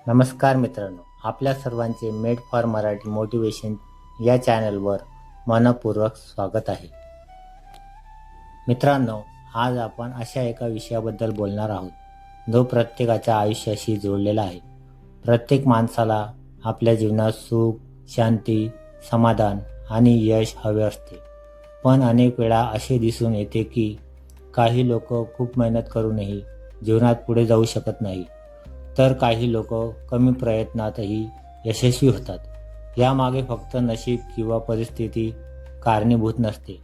नमस्कार मित्रांनो, आपल्या सर्वांचे मेड फॉर मराठी मोटिवेशन या चॅनलवर मनपूर्वक स्वागत आहे. मित्रांनो, आज आपण अशा एका विषयाबद्दल बोलणार आहोत जो प्रत्येकाच्या आयुष्याशी जोडलेला आहे. प्रत्येक माणसाला आपल्या जीवनात सुख, शांती, समाधान आणि यश हवे असते. पण अनेक वेळा असे दिसून येते की काही लोक खूप मेहनत करूनही जीवनात पुढे जाऊ शकत नाही, तर काही लोक कमी प्रयत्नातही यशस्वी होतात. यामागे फक्त नशीब किंवा परिस्थिती कारणीभूत नसते.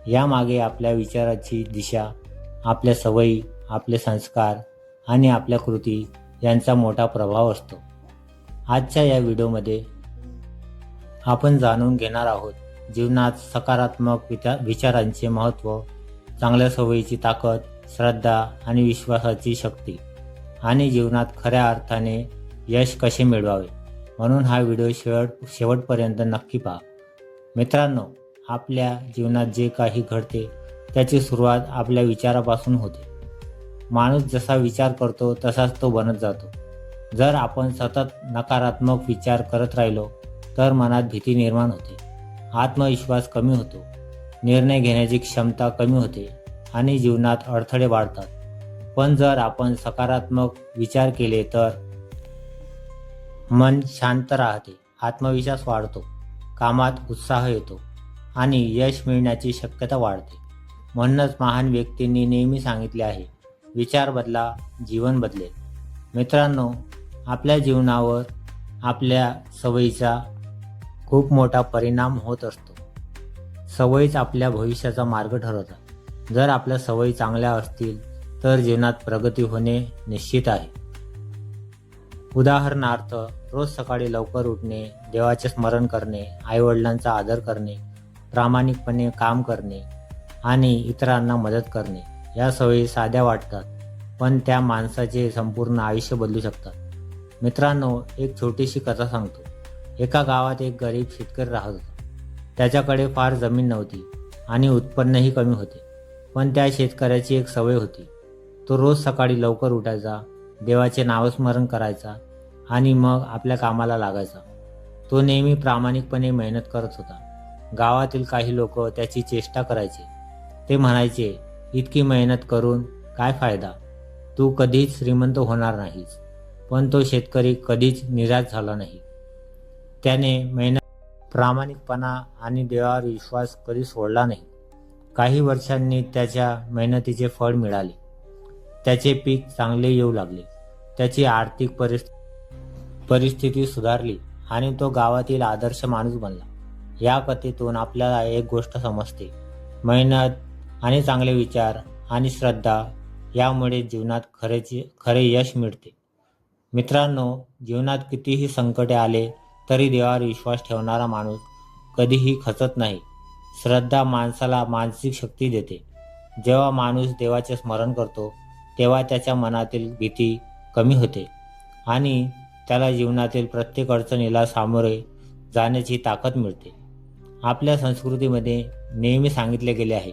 यामागे आपल्या विचाराची दिशा, आपल्या सवयी, आपले संस्कार आणि आपल्या कृती यांचा मोठा प्रभाव असतो. आजच्या या व्हिडिओमध्ये आपण जाणून घेणार आहोत जीवनात सकारात्मक विचारांचे महत्त्व, चांगल्या सवयीची ताकद, श्रद्धा आणि विश्वासाची शक्ती, आणि जीवनात खऱ्या अर्थाने यश कसे मिळवावे. म्हणून हा व्हिडिओ शेवटपर्यंत नक्की पहा. मित्रांनो, आपल्या जीवनात जे काही घडते त्याची सुरुवात आपल्या विचारापासून होते. माणूस जसा विचार करतो तसाच तो बनत जातो. जर आपण सतत नकारात्मक विचार करत राहिलो तर मनात भीती निर्माण होते, आत्मविश्वास कमी होतो, निर्णय घेण्याची क्षमता कमी होते आणि जीवनात अडथळे वाढतात. पण जर आपण सकारात्मक विचार केले तर मन शांत राहते, आत्मविश्वास वाढतो, कामात उत्साह येतो आणि यश मिळण्याची शक्यता वाढते. म्हणूनच महान व्यक्तींनी नेहमी सांगितले आहे, विचार बदला, जीवन बदलेल. मित्रांनो, आपल्या जीवनावर आपल्या सवयीचा खूप मोठा परिणाम होत असतो. सवयीच आपल्या भविष्याचा मार्ग ठरवतात. जर आपल्या सवयी चांगल्या असतील तर जीवनात प्रगती होणे निश्चित आहे. उदाहरणार्थ, रोज सकाळी लवकर उठणे, देवाचे स्मरण करणे, आईवडिलांचा आदर करणे, प्रामाणिकपणे काम करणे आणि इतरांना मदत करणे या सवयी साध्या वाटतात, पण त्या माणसाचे संपूर्ण आयुष्य बदलू शकतात. मित्रांनो, एक छोटीशी कथा सांगतो. एका गावात एक गरीब शेतकरी राहत होता. त्याच्याकडे फार जमीन नव्हती आणि उत्पन्नही कमी होते. पण त्या शेतकऱ्याची एक सवय होती. तो रोज सकाळी लवकर उठायचा, देवाचे नामस्मरण करायचा आणि मग आपल्या कामाला लागायचा. तो नेहमी प्रामाणिकपणे मेहनत करत होता. गावातील काही लोक त्याची चेष्टा करायचे. ते म्हणायचे, इतकी मेहनत करून काय फायदा, तू कधीच श्रीमंत होणार नाहीस. पण तो शेतकरी कधीच निराश झाला नाही. त्याने मेहनत, प्रामाणिकपणा आणि देवावर विश्वास कधी सोडला नाही. काही वर्षांनी त्याच्या मेहनतीचे फळ मिळाले. त्याचे पीक चांगले येऊ लागले, त्याची आर्थिक परिस्थिती सुधारली आणि तो गावातील आदर्श माणूस बनला. या कथेतून आपल्याला एक गोष्ट समजते, मेहनत आणि चांगले विचार आणि श्रद्धा यामुळे जीवनात खरे यश मिळते. मित्रांनो, जीवनात कितीही संकटे आले तरी देवावर विश्वास ठेवणारा माणूस कधीही खचत नाही. श्रद्धा माणसाला मानसिक शक्ती देते. जेव्हा माणूस देवाचे स्मरण करतो तेव्हा त्याच्या मनातील भीती कमी होते आणि त्याला जीवनातील प्रत्येक अडचणीला सामोरे जाण्याची ताकद मिळते. आपल्या संस्कृतीमध्ये नेहमी सांगितले गेले आहे,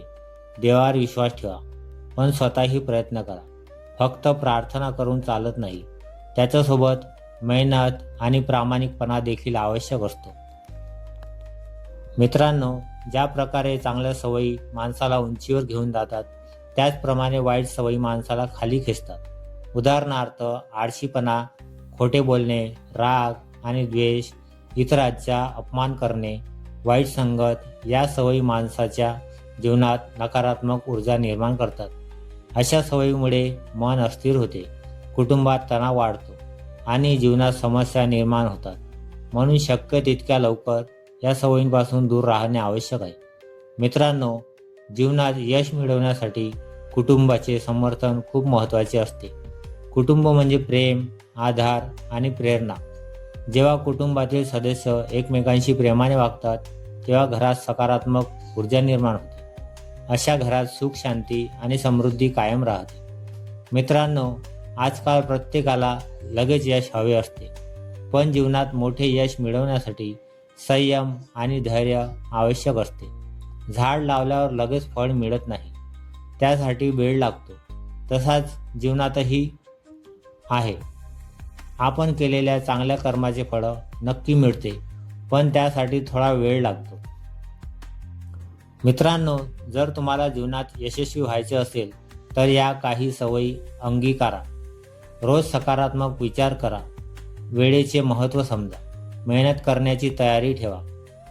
देवावर विश्वास ठेवा, पण स्वतःही प्रयत्न करा. फक्त प्रार्थना करून चालत नाही, त्याच्यासोबत मेहनत आणि प्रामाणिकपणा देखील आवश्यक असतो. मित्रांनो, ज्या प्रकारे चांगल्या सवयी माणसाला उंचीवर घेऊन जातात, त्याचप्रमाणे वाईट सवयी माणसाला खाली खेचतात. उदाहरणार्थ, आळशीपणा, खोटे बोलणे, राग आणि द्वेष, इतरांचा अपमान करणे, वाईट संगत या सवयी माणसाच्या जीवनात नकारात्मक ऊर्जा निर्माण करतात. अशा सवयीमुळे मन अस्थिर होते, कुटुंबात तणाव वाढतो आणि जीवनात समस्या निर्माण होतात. म्हणून शक्य तितक्या लवकर या सवयींपासून दूर राहणे आवश्यक आहे. मित्रांनो, जीवनात यश मिळवण्यासाठी कुटुंबाचे समर्थन खूप महत्त्वाचे असते. कुटुंब म्हणजे प्रेम, आधार आणि प्रेरणा. जेव्हा कुटुंबातील सदस्य एकमेकांशी प्रेमाने वागतात तेव्हा घरात सकारात्मक ऊर्जा निर्माण होते. अशा घरात सुख, शांती आणि समृद्धी कायम राहते. मित्रांनो, आजकाल प्रत्येकाला लगेच यश हवे असते, पण जीवनात मोठे यश मिळवण्यासाठी संयम आणि धैर्य आवश्यक असते. झाड लावल्यावर लगेच फळ मिळत नाही, त्यासाठी वेळ लागतो. तसाच जीवनातही आहे. आपण केलेल्या चांगल्या कर्माचे फळ नक्की मिळते, पण त्यासाठी थोडा वेळ लागतो. मित्रांनो, जर तुम्हाला जीवनात यशस्वी व्हायचे असेल तर या काही सवयी अंगीकारा. रोज सकारात्मक विचार करा, वेळेचे महत्त्व समजा, मेहनत करण्याची तयारी ठेवा,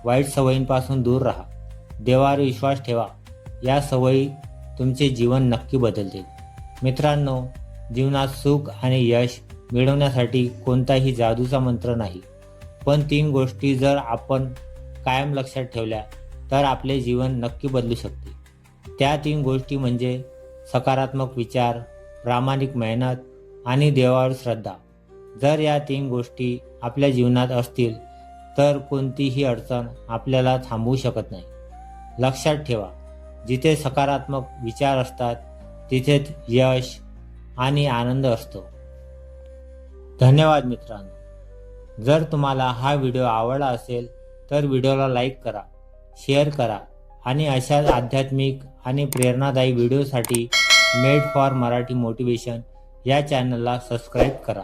वाईट सवयींपासून दूर राहा, देवावर विश्वास ठेवा. या सवयी तुमचे जीवन नक्की बदलतील. मित्रांनो, जीवनात सुख आणि यश मिळवण्यासाठी कोणताही जादूचा मंत्र नाही, पण 3 गोष्टी जर आपण कायम लक्षात ठेवल्या तर आपले जीवन नक्की बदलू शकते. त्या 3 गोष्टी म्हणजे सकारात्मक विचार, प्रामाणिक मेहनत आणि देवावर श्रद्धा. जर या 3 गोष्टी आपल्या जीवनात असतील तर कोणतीही अडचण आपल्याला थांबवू शकत नाही. लक्षात ठेवा, जिथे सकारात्मक विचार असतात तिथेच यश आणि आनंद असतो. धन्यवाद मित्रांनो. जर तुम्हाला हा व्हिडिओ आवडला असेल तर व्हिडिओला लाईक करा, शेअर करा आणि अशाच आध्यात्मिक आणि प्रेरणादायी व्हिडिओसाठी मेड फॉर मराठी मोटिवेशन या चॅनलला सबस्क्राईब करा.